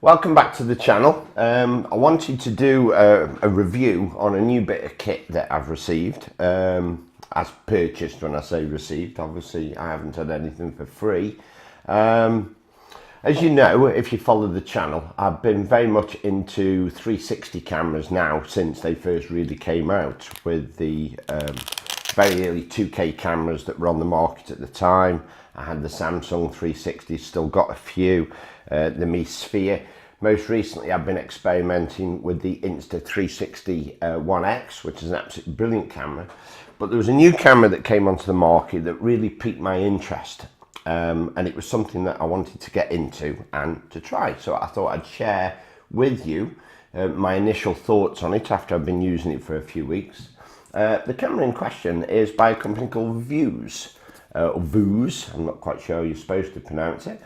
Welcome back to the channel. I wanted to do a review on a new bit of kit that I've received, as purchased. When I say received, obviously I haven't had anything for free. As you know, if you follow the channel, I've been very much into 360 cameras now since they first really came out with the very early 2K cameras that were on the market at the time. I had the Samsung 360, still got a few, the Mi Sphere. Most recently I've been experimenting with the Insta360 One X, which is an absolutely brilliant camera. But there was a new camera that came onto the market that really piqued my interest. And it was something that I wanted to get into and to try. So I thought I'd share with you my initial thoughts on it after I've been using it for a few weeks. The camera in question is by a company called Vuze, or Vuze, I'm not quite sure how you're supposed to pronounce it.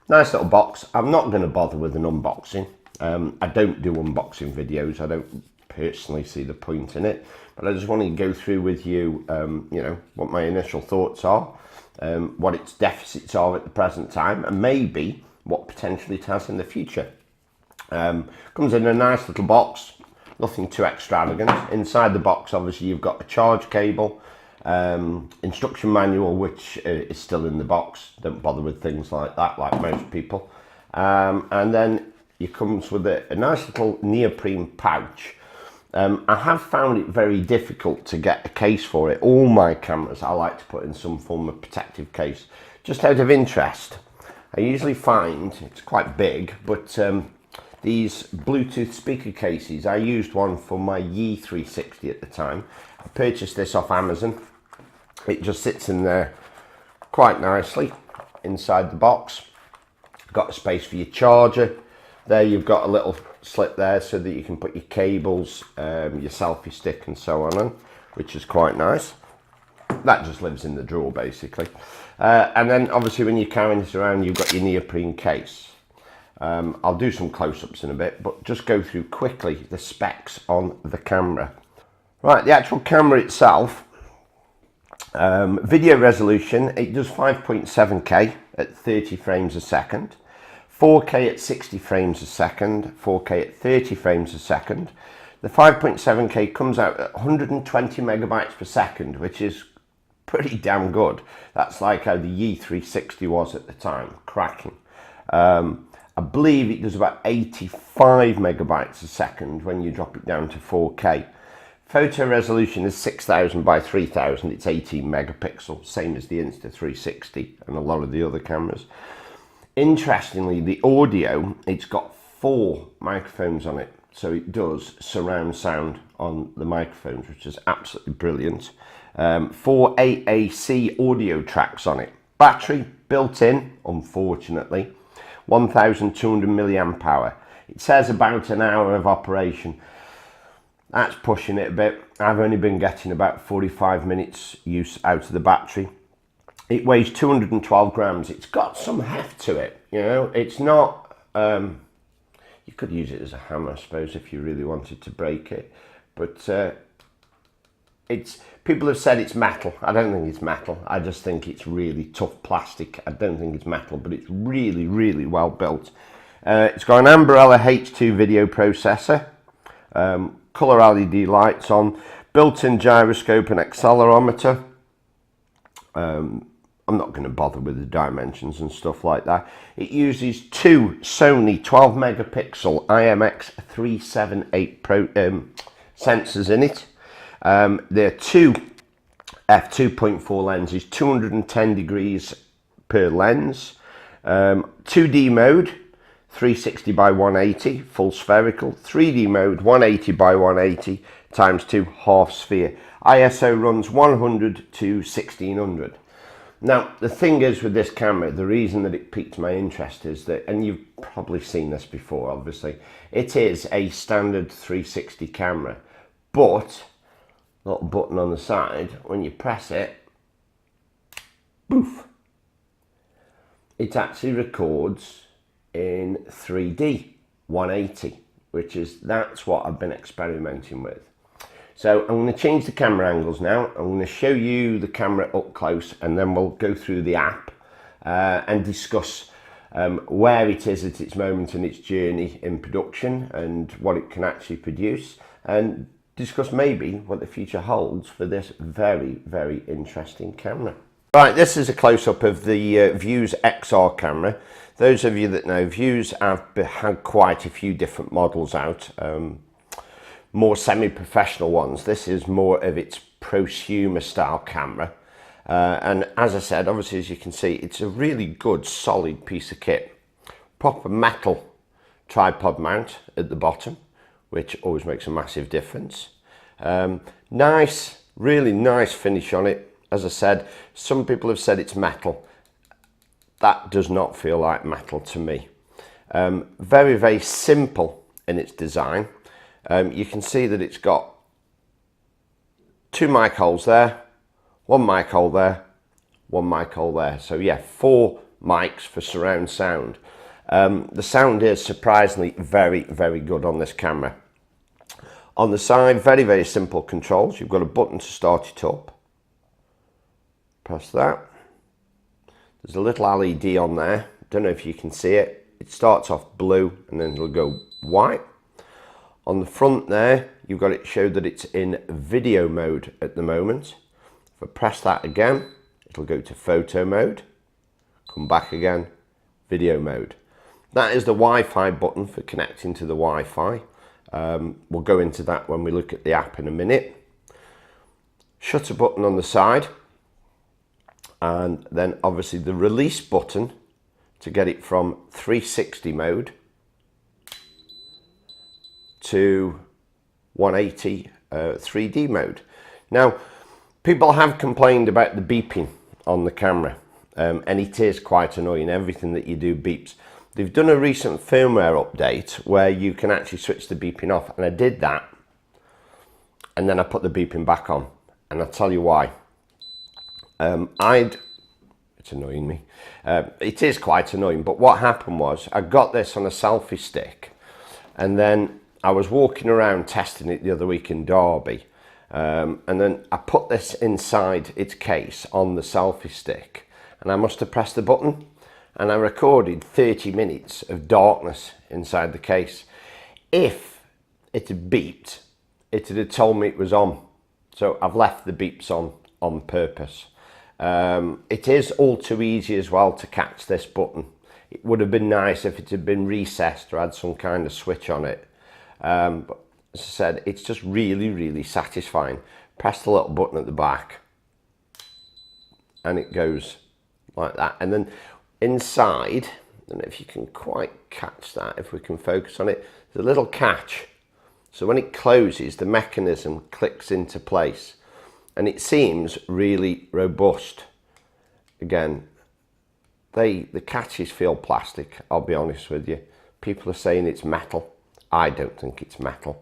Nice little box. I'm not going to bother with an unboxing. I don't do unboxing videos. I don't personally see the point in it, but I just want to go through with you, you know, what my initial thoughts are, what its deficits are at the present time, and maybe what potentially it has in the future. Comes in a nice little box, nothing too extravagant. Inside the box, obviously, you've got a charge cable, instruction manual, which is still in the box. Don't bother with things like that, like most people. And then it comes with a nice little neoprene pouch. I have found it very difficult to get a case for it. All my cameras I like to put in some form of protective case. Just out of interest, I usually find it's quite big, but these Bluetooth speaker cases, I used one for my Yi 360 at the time. I purchased this off Amazon. It just sits in there quite nicely inside the box. Got a space for your charger. There you've got a little slit there so that you can put your cables, your selfie stick and so on, which is quite nice. That just lives in the drawer basically. And then obviously when you're carrying this around, you've got your neoprene case. I'll do some close-ups in a bit, but just go through quickly the specs on the camera. Right, the actual camera itself, video resolution, it does 5.7K at 30 frames a second, 4K at 60 frames a second, 4K at 30 frames a second. The 5.7K comes out at 120 megabytes per second, which is pretty damn good. That's like how the Yi 360 was at the time, cracking. I believe it does about 85 megabytes a second when you drop it down to 4K. Photo resolution is 6000 by 3000. It's 18 megapixels, same as the Insta360 and a lot of the other cameras. Interestingly, the audio, it's got 4 microphones on it. So it does surround sound on the microphones, which is absolutely brilliant. 4 AAC audio tracks on it. Battery built in, unfortunately. 1200 milliamp hour. It says about an hour of operation. That's pushing it a bit. I've only been getting about 45 minutes use out of the battery. It weighs 212 grams. It's got some heft to it, you know. It's not, you could use it as a hammer, I suppose, if you really wanted to break it. But people have said it's metal. I don't think it's metal. I just think it's really tough plastic. I don't think it's metal, but it's really, really well built. It's got an Umbrella H2 video processor, color LED lights on, built-in gyroscope and accelerometer. I'm not going to bother with the dimensions and stuff like that. It uses 2 Sony 12 megapixel IMX378 Pro sensors in it. There are 2 f2.4 lenses, 210 degrees per lens, 2D mode, 360 by 180, full spherical, 3D mode, 180 by 180 times 2 half sphere. ISO runs 100 to 1600. Now, the thing is with this camera, the reason that it piqued my interest is that, and you've probably seen this before, obviously, it is a standard 360 camera, but little button on the side, when you press it, poof, it actually records in 3D 180, that's what I've been experimenting with. So I'm going to change the camera angles now. I'm going to show you the camera up close, and then we'll go through the app and discuss where it is at its moment in its journey in production and what it can actually produce, and discuss maybe what the future holds for this very, very interesting camera. Right, this is a close-up of the Vuze XR camera. Those of you that know Vuze have had quite a few different models out, more semi-professional ones. This is more of its prosumer style camera. And as I said, obviously, as you can see, it's a really good, solid piece of kit. Proper metal tripod mount at the bottom, which always makes a massive difference. Nice, really nice finish on it. As I said, some people have said it's metal. That does not feel like metal to me. Very, very simple in its design. You can see that it's got 2 mic holes there, 1 mic hole there, 1 mic hole there. So yeah, 4 mics for surround sound. The sound is surprisingly very, very good on this camera. On the side, very, very simple controls. You've got a button to start it up. Press that. There's a little LED on there. Don't know if you can see it. It starts off blue and then it'll go white. On the front there, you've got it showed that it's in video mode at the moment. If I press that again, it'll go to photo mode. Come back again, video mode. That is the Wi-Fi button for connecting to the Wi-Fi. We'll go into that when we look at the app in a minute. Shutter button on the side. And then obviously the release button to get it from 360 mode to 180 3D mode. Now, people have complained about the beeping on the camera, and it is quite annoying. Everything that you do beeps. They've done a recent firmware update where you can actually switch the beeping off, and I did that, and then I put the beeping back on, and I'll tell you why. It's annoying me. It is quite annoying, but what happened was I got this on a selfie stick, and then I was walking around testing it the other week in Derby, and then I put this inside its case on the selfie stick, and I must have pressed the button, and I recorded 30 minutes of darkness inside the case. If it had beeped, it would have told me it was on. So I've left the beeps on purpose. It is all too easy as well to catch this button. It would have been nice if it had been recessed or had some kind of switch on it. But as I said, it's just really, really satisfying. Press the little button at the back and it goes like that. And then inside, I don't know if you can quite catch that, if we can focus on it, there's a little catch. So when it closes, the mechanism clicks into place and it seems really robust. Again, the catches feel plastic, I'll be honest with you. People are saying it's metal. I don't think it's metal.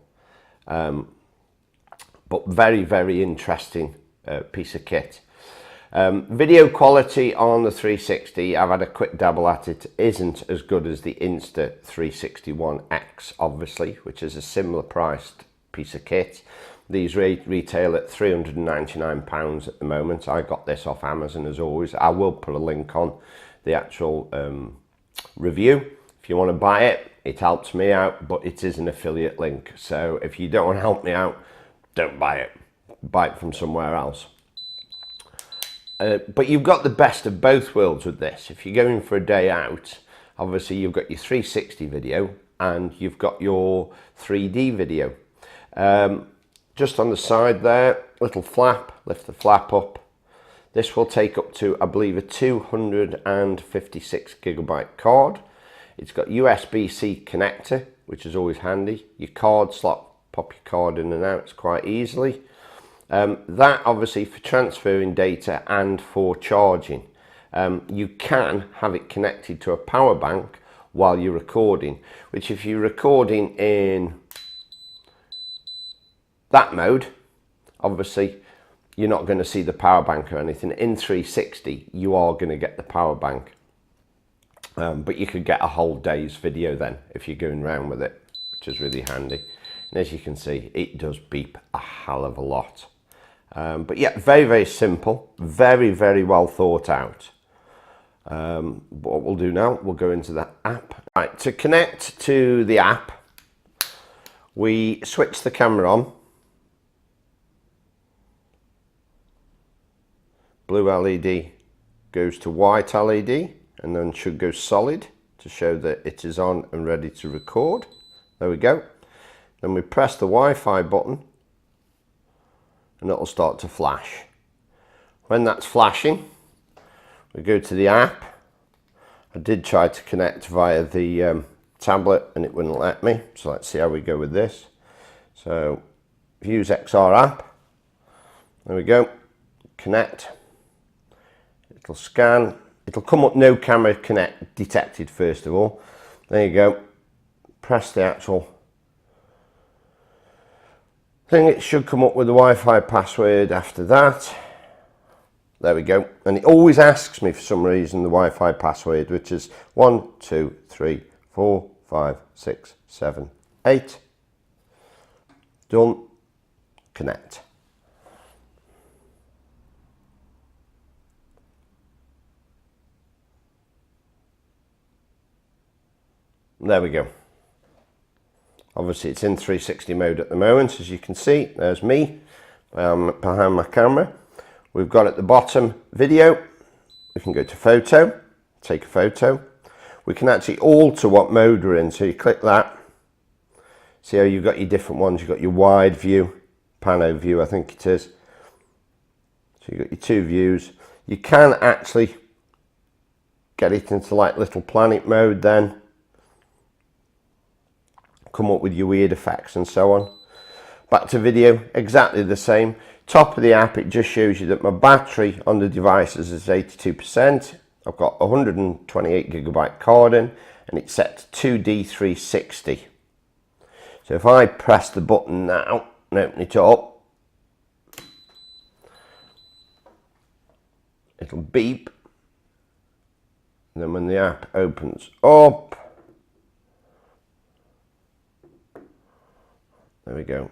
But very, very interesting piece of kit. Video quality on the 360, I've had a quick dabble at it, isn't as good as the Insta360 One X, obviously, which is a similar priced piece of kit. These retail at £399 at the moment. I got this off Amazon as always. I will put a link on the actual review. If you want to buy it, it helps me out, but it is an affiliate link. So if you don't want to help me out, don't buy it. Buy it from somewhere else. But you've got the best of both worlds with this. If you're going for a day out, obviously you've got your 360 video and you've got your 3D video. Just on the side there, little flap, lift the flap up. This will take up to, I believe, a 256 gigabyte card. It's got USB-C connector, which is always handy. Your card slot, pop your card in and out quite easily. That obviously for transferring data and for charging. You can have it connected to a power bank while you're recording, which if you're recording in that mode, obviously you're not going to see the power bank or anything. In 360 you are going to get the power bank, but you could get a whole day's video then if you're going around with it, which is really handy. And as you can see, it does beep a hell of a lot. But yeah, very, very simple, very, very well thought out. What we'll do now, we'll go into the app. Right, to connect to the app, we switch the camera on. Blue LED goes to white LED and then should go solid to show that it is on and ready to record. There we go. Then we press the Wi-Fi button and it'll start to flash. When that's flashing, we go to the app. I did try to connect via the tablet and it wouldn't let me, so let's see how we go with this. So Vuze XR app, there we go, connect, it'll scan, it'll come up no camera connect detected first of all. There you go, press the actual thing, it should come up with the Wi-Fi password after that. There we go, and it always asks me for some reason the Wi-Fi password, which is 1 2 3 4 5 6 7 8. Done. Connect. There we go. Obviously it's in 360 mode at the moment, as you can see. There's me behind my camera. We've got at the bottom video. We can go to photo, take a photo. We can actually alter what mode we're in, so you click that. See how you've got your different ones. You've got your wide view, pano view I think it is. So you've got your two views. You can actually get it into like little planet mode then. Come up with your weird effects and so on. Back to video, exactly the same. Top of the app, it just shows you that my battery on the devices is 82%. I've got 128GB card in and it's set to 2D 360. So if I press the button now and open it up, it'll beep. And then when the app opens up, there we go.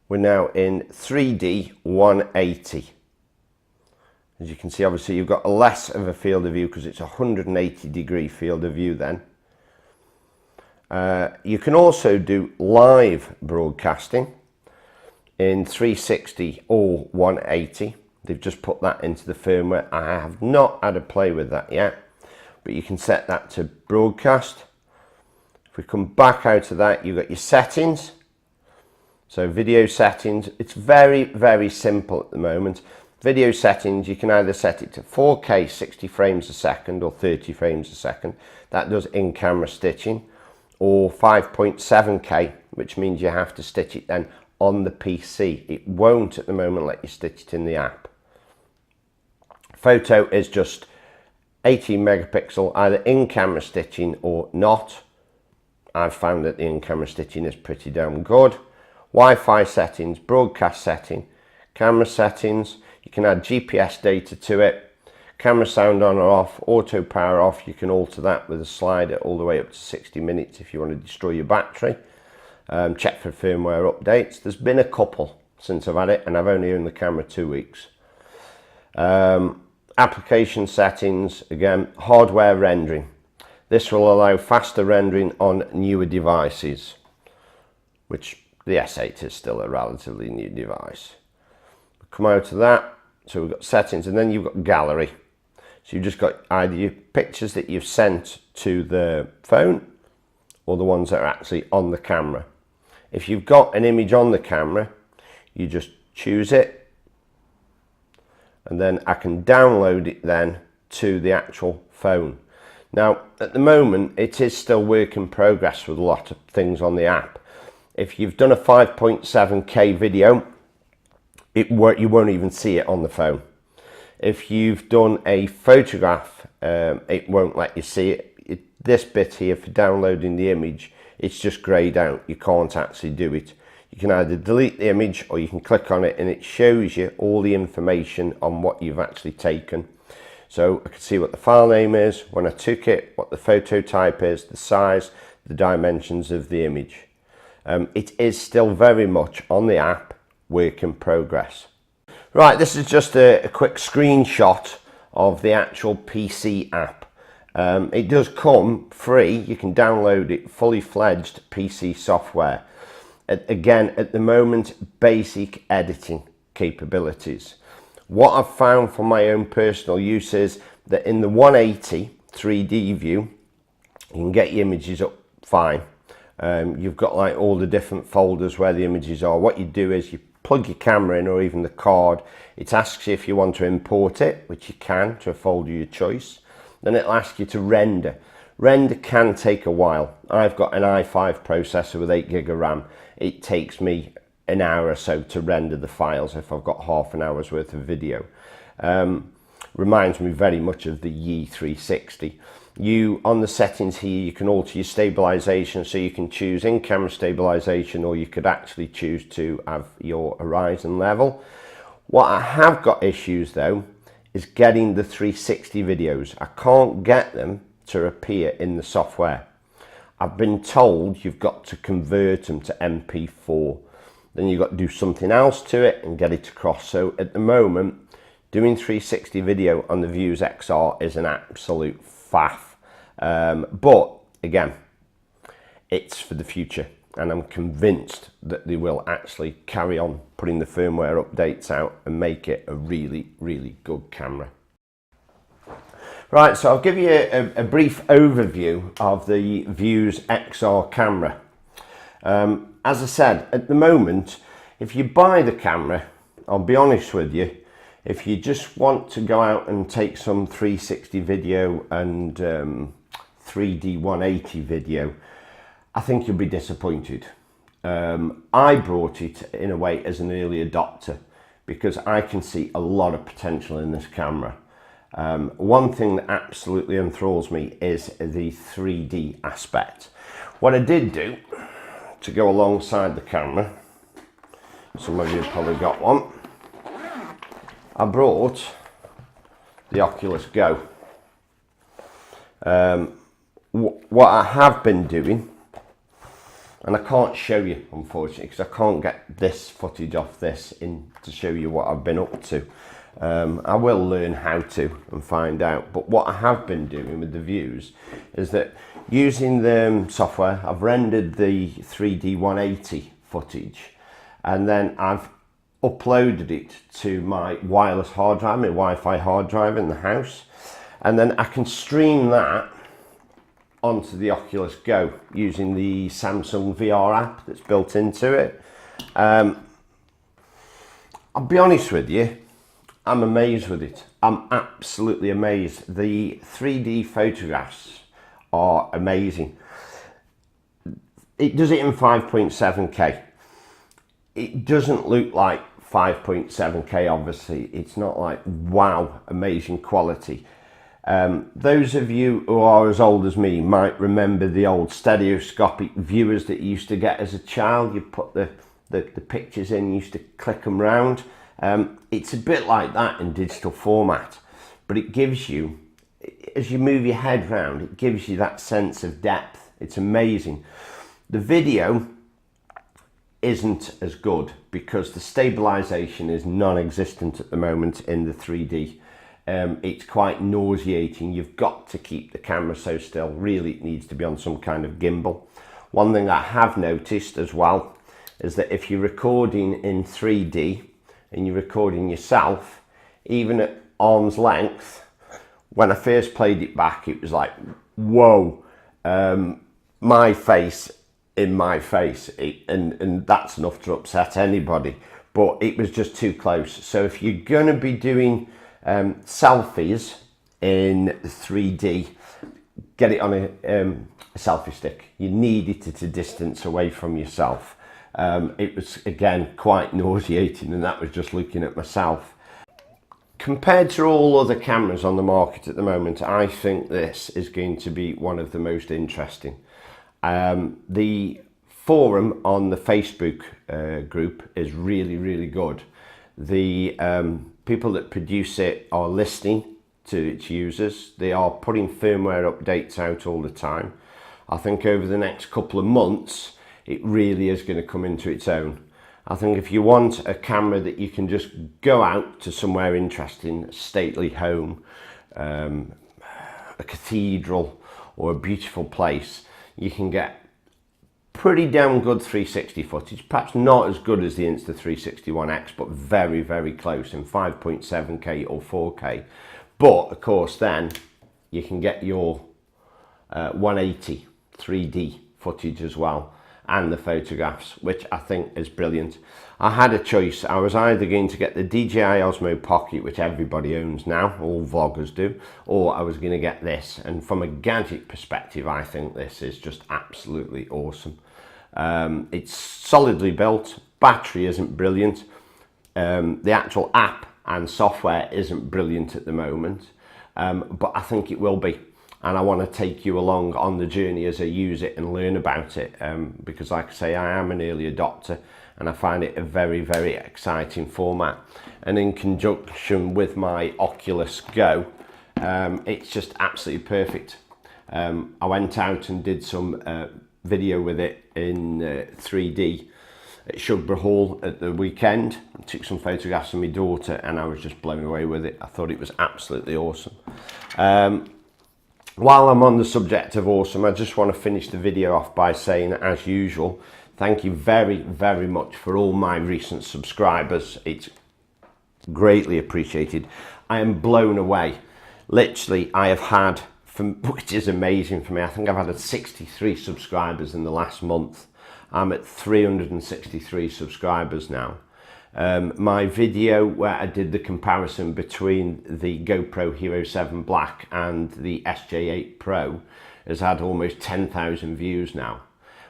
We're now in 3D 180. As you can see, obviously you've got less of a field of view because it's a 180-degree field of view then. You can also do live broadcasting in 360 or 180. They've just put that into the firmware. I have not had a play with that yet, but you can set that to broadcast. If we come back out of that, you've got your settings. So video settings, it's very, very simple at the moment. Video settings, you can either set it to 4K 60 frames a second or 30 frames a second. That does in-camera stitching. Or 5.7K, which means you have to stitch it then on the PC. It won't at the moment let you stitch it in the app. Photo is just 18 megapixel, either in-camera stitching or not. I've found that the in-camera stitching is pretty damn good. Wi-Fi settings, broadcast setting, camera settings, you can add GPS data to it, camera sound on or off, auto power off, you can alter that with a slider all the way up to 60 minutes if you want to destroy your battery. Check for firmware updates. There's been a couple since I've had it and I've only owned the camera 2 weeks. Application settings, again, hardware rendering. This will allow faster rendering on newer devices, which the S8 is still a relatively new device. Come out of that, so we've got settings and then you've got gallery. So you've just got either your pictures that you've sent to the phone or the ones that are actually on the camera. If you've got an image on the camera, you just choose it and then I can download it then to the actual phone. Now at the moment it is still work in progress with a lot of things on the app. If you've done a 5.7K video, you won't even see it on the phone. If you've done a photograph, it won't let you see it. This bit here for downloading the image, it's just greyed out. You can't actually do it. You can either delete the image or you can click on it and it shows you all the information on what you've actually taken. So I can see what the file name is, when I took it, what the photo type is, the size, the dimensions of the image. It is still very much on the app work in progress. Right, this is just a quick screenshot of the actual PC app. It does come free. You can download it, fully fledged PC software. Again, at the moment, basic editing capabilities. What I've found for my own personal use is that in the 180 3D view, you can get your images up fine. You've got like all the different folders where the images are. What you do is you plug your camera in, or even the card. It asks you if you want to import it, which you can, to a folder of your choice. Then it'll ask you to render. Render can take a while. I've got an i5 processor with 8 gig of RAM. It takes me an hour or so to render the files if I've got half an hour's worth of video. Reminds me very much of the Yi 360. On the settings here, you can alter your stabilization, so you can choose in-camera stabilization, or you could actually choose to have your horizon level. What I have got issues though is getting the 360 videos. I can't get them to appear in the software. I've been told you've got to convert them to MP4. Then you've got to do something else to it and get it across. So at the moment, doing 360 video on the Vuze XR is an absolute faff. But again, it's for the future, and I'm convinced that they will actually carry on putting the firmware updates out and make it a really, really good camera. Right, so I'll give you a brief overview of the Vuze XR camera. As I said, at the moment, if you buy the camera, I'll be honest with you, if you just want to go out and take some 360 video and 3D 180 video, I think you'll be disappointed. I brought it in a way as an early adopter because I can see a lot of potential in this camera. One thing that absolutely enthralls me is the 3D aspect. What I did do to go alongside the camera, some of you have probably got one, I brought the Oculus Go. What I have been doing, and I can't show you unfortunately because I can't get this footage off this in to show you what I've been up to. I will learn how to and find out, but what I have been doing with the Vuze is that using the software, I've rendered the 3D 180 footage, and then I've uploaded it to my wireless hard drive, my Wi-Fi hard drive in the house, and then I can stream that onto the Oculus Go using the Samsung VR app that's built into it. I'll be honest with you, I'm amazed with it. I'm absolutely amazed. The 3D photographs are amazing. It does it in 5.7K. It doesn't look like 5.7K, obviously. It's not like, wow, amazing quality. Those of you who are as old as me might remember the old stereoscopic viewers that you used to get as a child. You put the pictures in, you used to click them round. It's a bit like that in digital format, but it gives you, as you move your head round, it gives you that sense of depth. It's amazing. The video isn't as good because the stabilization is non-existent at the moment in the 3D. It's quite nauseating. You've got to keep the camera so still. Really, it needs to be on some kind of gimbal. One thing I have noticed as well is that if you're recording in 3D and you're recording yourself, even at arm's length, when I first played it back, it was like, whoa, my face in my face, and that's enough to upset anybody, but it was just too close. So if you're going to be doing selfies in 3D, get it on a selfie stick. You need it at a distance away from yourself. It was, again, quite nauseating, and that was just looking at myself. Compared to all other cameras on the market at the moment, I think this is going to be one of the most interesting. The forum on the Facebook group is really, really good. The people that produce it are listening to its users. They are putting firmware updates out all the time. I think over the next couple of months, it really is going to come into its own. I think if you want a camera that you can just go out to somewhere interesting, a stately home, a cathedral or a beautiful place, you can get pretty damn good 360 footage. Perhaps not as good as the Insta360 X, but very, very close in 5.7K or 4K. But of course then you can get your 180 3D footage as well, and the photographs, which I think is brilliant. I had a choice. I was either going to get the DJI Osmo Pocket, which everybody owns now, all vloggers do, or I was going to get this. And from a gadget perspective, I think this is just absolutely awesome. It's solidly built, battery isn't brilliant, the actual app and software isn't brilliant at the moment, but I think it will be. And I want to take you along on the journey as I use it and learn about it, because like I say, I am an early adopter and I find it a very, very exciting format. And in conjunction with my Oculus Go, it's just absolutely perfect. I went out and did some video with it in 3D at Shugborough Hall at the weekend. I took some photographs of my daughter and I was just blown away with it. I thought it was absolutely awesome. While I'm on the subject of awesome, I just want to finish the video off by saying, as usual, thank you very, very much for all my recent subscribers. It's greatly appreciated. I am blown away. Literally, I have had, which is amazing for me, I think I've had 63 subscribers in the last month. I'm at 363 subscribers now. My video where I did the comparison between the GoPro Hero 7 Black and the SJ8 Pro has had almost 10,000 views now.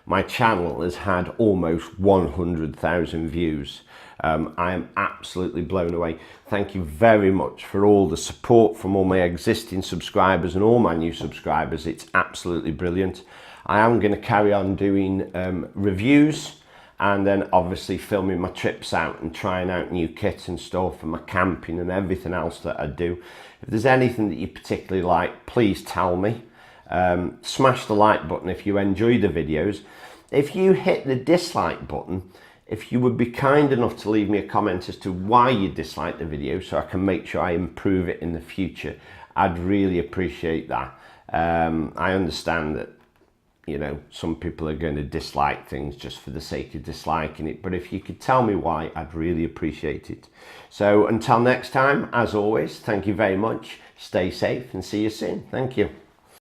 My channel has had almost 100,000 views. I am absolutely blown away. Thank you very much for all the support from all my existing subscribers and all my new subscribers. It's absolutely brilliant. I am going to carry on doing reviews, and then obviously filming my trips out and trying out new kit and stuff and my camping and everything else that I do. If there's anything that you particularly like, please tell me. Smash the like button if you enjoy the videos. If you hit the dislike button, if you would be kind enough to leave me a comment as to why you dislike the video so I can make sure I improve it in the future, I'd really appreciate that. I understand that, you know, some people are going to dislike things just for the sake of disliking it, but if you could tell me why, I'd really appreciate it. So until next time, as always, thank you very much, stay safe and see you soon. Thank you.